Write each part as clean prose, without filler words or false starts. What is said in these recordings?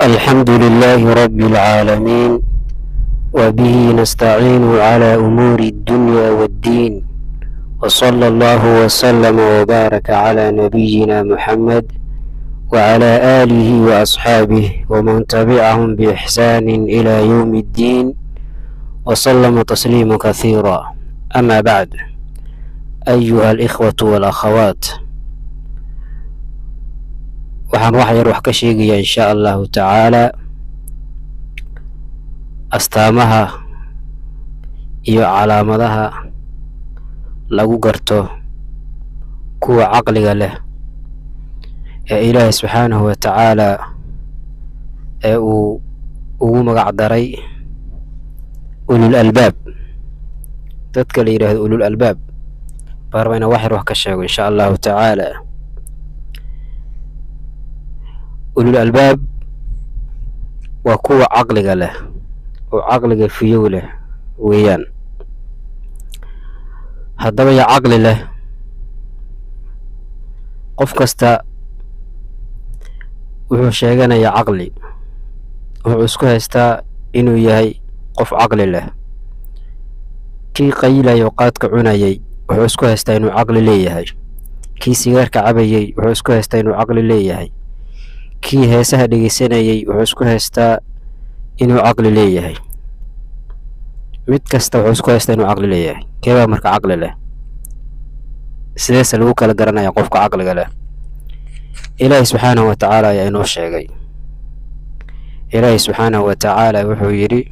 الحمد لله رب العالمين، وبه نستعين على أمور الدنيا والدين، وصلى الله وسلم وبارك على نبينا محمد وعلى آله وأصحابه ومن تبعهم بإحسان إلى يوم الدين، وسلم تسليما كثيرا. أما بعد، أيها الإخوة والأخوات، waxaan wax yar wax ka sheegayaa insha allahu tacaala astaamaha iyo calaamadaha lagu garto kuwa caqliga leh ee ilaahay subxaanahu wa tacaala ee uu ugu magac daray ulul albaab. dadka la yidhaahdo ulul albaab baan rabaa inaan wax yar wax ka sheego insha allahu tacaala. ulul albaab waa kuwa caqliga leh oo caqliga fiyow leh weeyaan. haddaba yaa caqli leh? qof kasta wuxuu sheeganayaa caqli, wuxuu isku haystaa inuu yahay qof caqli leh. kii qayilayo qaadka cunayay wuxuu isku haystaa inuu caqli leeyahay. kii sigaarka cabayay wuxuu isku haystaa inuu caqli leeyahay. kii heesaha dhegeysanayay wuxuu isku haystaa inuu caqli leeyahay. mid kasta wuxuu isku haystaa inuu caqli leeyahay. keebaa marka caqli leh? sideese lagu kala garanaya qofka caqliga leh? ilaahay subxaanahu wa tacaala ayaa inoo sheegay. ilaahay subxaanahu wa tacaala wuxuu yidhi: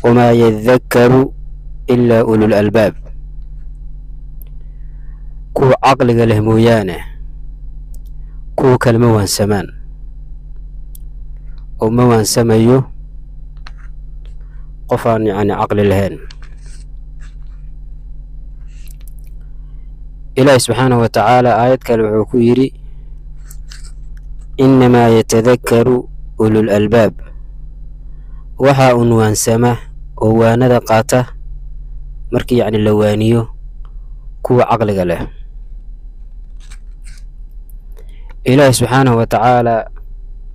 wamaa yadakkaru ilaa ulul albaab. kuwa caqliga leh mooyaane kuwa kale ma waansamaan oo ma waansamayo qof aan caqli lahayn. ilaahi subxaanahu wa tacaala aayad kale wuxuu ku yidhi: innamaa yatadakkaru ulul albaab. waxaa un waansama oo waanada qaata markii la waaniyo kuwa caqliga leh. ilaahi subxaanahu wa tacaala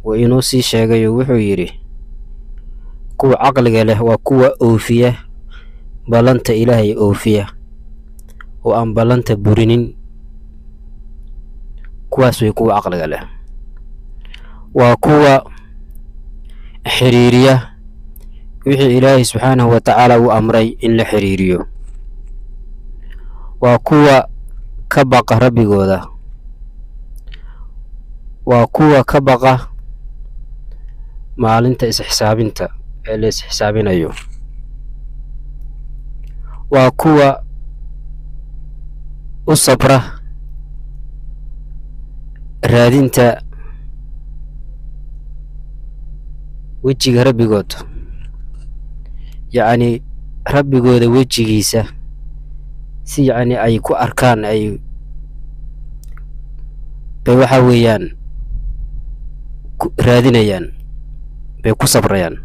waa inoo sii sheegay oo wuxuu yidhi: kuwa caqliga leh waa kuwa oofiya ballanta ilaahay oofiya oo aan ballanta burinin. kuwaas way kuwa caqliga leh. waa kuwa xiriiriya wixii ilaahay subxaanahu wa tacaala uu amray in la xiriiriyo. waa kuwa ka baqa rabbigooda. waa kuwa ka baqa maalinta isxisaabinta ee la isxisaabinayo. waa kuwa u sabra raadinta wejiga rabbigood, rabbigooda wejigiisa si ay ku arkaan bay waxa weeyaan raadinayaan, bay ku sabrayaan.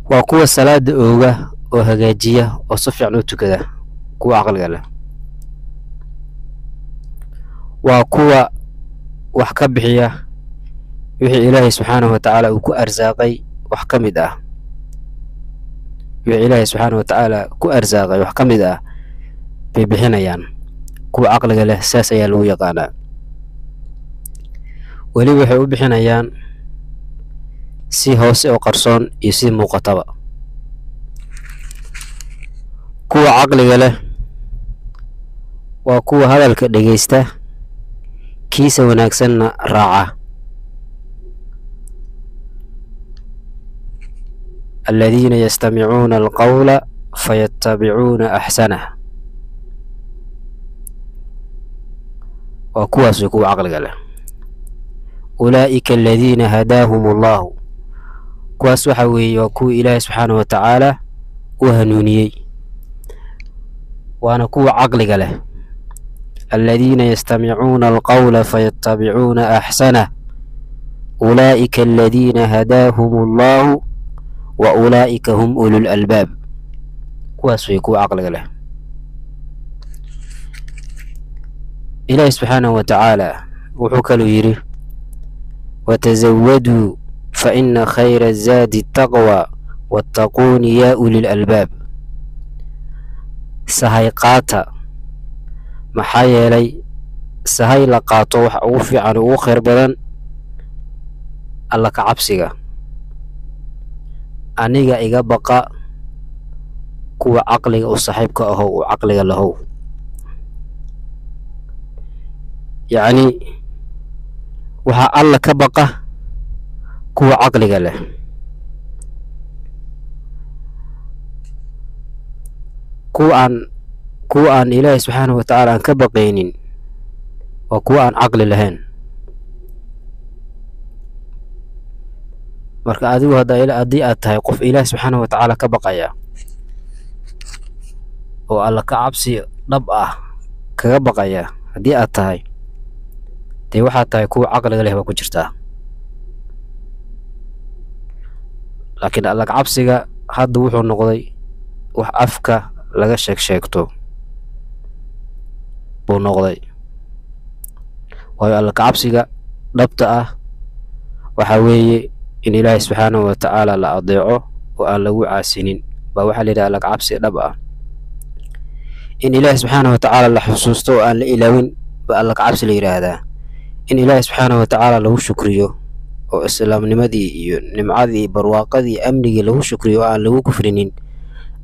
waa kuwa salaada ooga oo hagaajiya oo si fiican u tukada, kuwa caqliga leh. waa kuwa wax ka bixiya wixii ilaahay subxaanahu wa tacaala uu ku arsaaqay wax ka mid ah. wixii ilaahay subxaanahu wa tacaala ku arsaaqay wax ka mid ah bay bixinayaan. kuwa caqliga leh saas ayaa lagu yaqaanaa. weli waxay u bixinayaan si hoose oo qarsoon iyo si muuqataba. kuwa caqliga leh waa kuwa hadalka dhegeysta, kiisa wanaagsanna raaca. aladiina yastamicuuna alqawla fayattabicuuna axsanah. waa kuwaas way kuwa caqliga leh. ulaa'ika aladiina hadaahum allahu. kuwaas waxa weeye waa kuwa ilaahay subxaanahu wa tacaala u hanuuniyey, waana kuwa caqliga leh. aladiina yastamicuuna alqawla fayattabicuuna axsanah. ulaa'ika aladiina hadaahum allahu wa ulaa'ika hum ulul albaab. kuwaas way kuwa caqliga leh. ilaahay subxaanahu wa tacaala wuxuu kaluu yidhi: وتزودوا فإن خير الزاد التقوى واتقون يا أولي الألباب. sahay qaata maxaa yeelay sahay la qaato waxa ugu fiican ugu khayr badan alla ka cabsiga. aniga iga baqa kuwa caqliga u saaxiibka ahow u caqliga lahow. yacni waxaa alla ka baqa kuwa caqliga leh. kuwa aan ilaahay subxaanahu watacaala aan ka baqaynin waa kuwa aan caqli lahayn. marka adigu haddii aad tahay qof ilaahay subxaanahu watacaala ka baqaya oo alla ka cabsi dhab ah kaga baqaya, haddii aad tahay dee waxaad tahay kuwa caqliga leh baa ku jirtaa. laakiin alla ka cabsiga hadda wuxuu noqday wax afka laga sheegto buu noqday. waayo alla ka cabsiga dhabta ah waxa weeye in ilaahay subxaanahu watacaala la adeeco oo aan lagu caasinin baa waxaa la yidhaha alla ka cabsi dhab ah. in ilaahay subxaanahu watacaala la xusuusto oo aan la ilaawin baa alla ka cabsi la yidhaahdaa. in ilaahay subxaanahu watacaala lagu shukriyo oo islaamnimadii iyo nimcadii iyo barwaaqadii iyo amnigii lagu shukriyo oo aan lagu kufrinin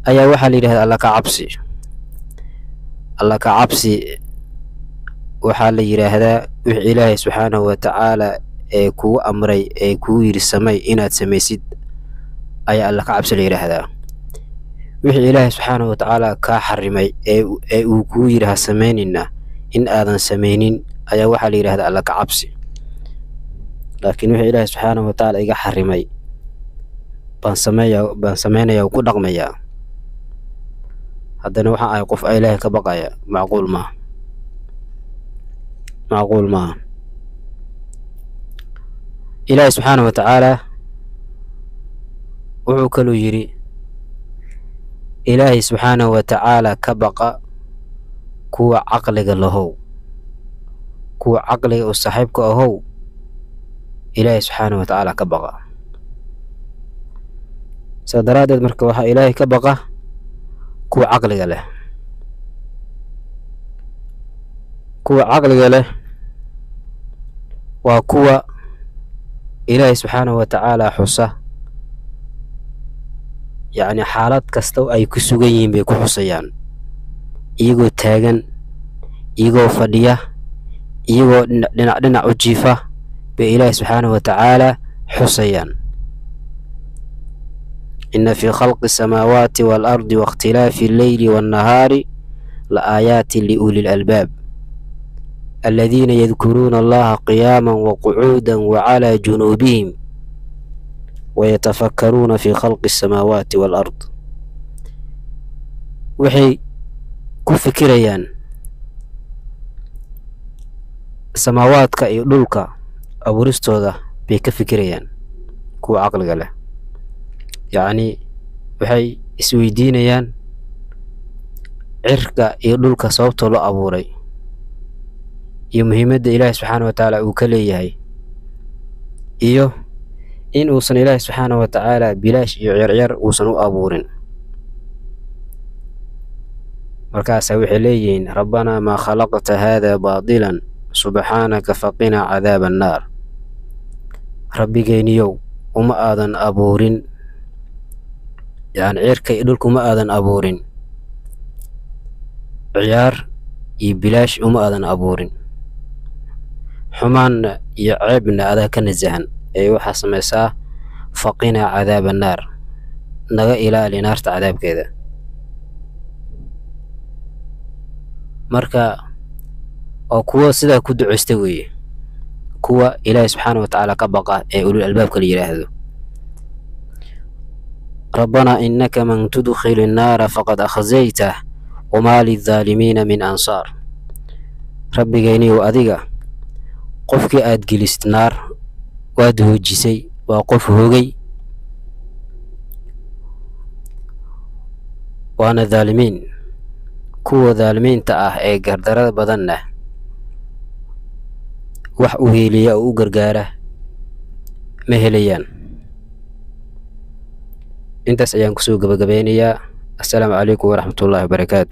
ayaa waxaa la yidhahdaa alla ka cabsi. alla ka cabsi waxaa la yidhaahdaa wixii ilaahay subxaanahu watacaala ee kugu amray ee kugu yidhi samay inaad samaysid ayaa alla ka cabsi la yidhaahdaa. wixii ilaahay subxaanahu watacaala kaa xarimay ee uu kugu yidhi ha samaynina in aadan samaynin ayaa waxaa la yidhahdaa alla ka cabsi. laakiin wixii ilaahay subxaanahu watacaala iga xarimay baan samaynayaa ku dhaqmayaa, haddana waxaan ahay qof ilaahay ka baqaya, macquul maaha. ilaahay subxaanahu watacaala wuxuu kaluu yidhi ilaahay subxaanahu watacaala ka baqa kuwa caqliga lahow, kuwa caqliga u saaxiibka ahow ilaahay subxaanahu watacaala ka baqa. saa daraaddeed marka waxaa ilaahay ka baqa kuwa caqliga leh. kuwa caqliga leh waa kuwa ilaahay subxaanahu watacaala xusa, yacni xaalad kasta ay ku sugan yihiin bay ku xusayaan, iyagoo taagan, iyagoo fadhiya, iyagoo dhinac u jiifa bay ilaahay subxaanahu watacaala xusayaan. ina fii khalqi asamaawaati waalardi waاkhtilaafi alleyli waannahaari laaayaati liuli lalbaab aladiina yadkuruuna allaha qiyaama waqucuuda wacalaa junuubihim wayatafakkaruuna fii khalqi asamaawaati waalard. waxay ku fikirayaan samaawaadka iyo dhulka abuuristooda bay ka fikirayaan kuwa caqliga leh. yacni waxay isweydiinayaan cirka iyo dhulka sababtoo loo abuuray iyo muhiimadda ilaahay subxaanahu watacaala uu ka leeyahay, iyo in uusan ilaahay subxaanahu watacaala bilaash iyo yaryar uusan u abuurin. markaasaa waxay leeyihiin rabbanaa maa khalaqta haada baadilan subxaanaka faqinaa cadaaba annaar. rabbigayniyow uma aadan abuurin, yacni cirka iyo dhulka uma aadan abuurin ciyaar iyo bilaash uma aadan abuurin. xumaanna iyo ceebna adaa ka nasahan ee waxaa samaysaa faqinaa cadaaba annaar, naga ilaali naarta cadaabkeeda. marka oo kuwa sidaa ku duceysta weeye kuwa ilaahay subxaanahu watacaala ka baqa ee ulul albaabka la yidhaahdo. rabbanaa innaka man tudkhili annaara faqad akhzaytah wamaa lildaalimiina min ansaar. rabbigayniyow adiga qofkii aad gelisid naar waad hoojisay, waa qof hoogay, waana dhaalimiin. kuwa dhaalimiinta ah ee gardarada badanna wax u heeliya oo u gargaara ma helayaan. intaas ayaan kusoo gabagabeynayaa. Assalaamu calaykum waraxmatullaahi wabarakaatuh.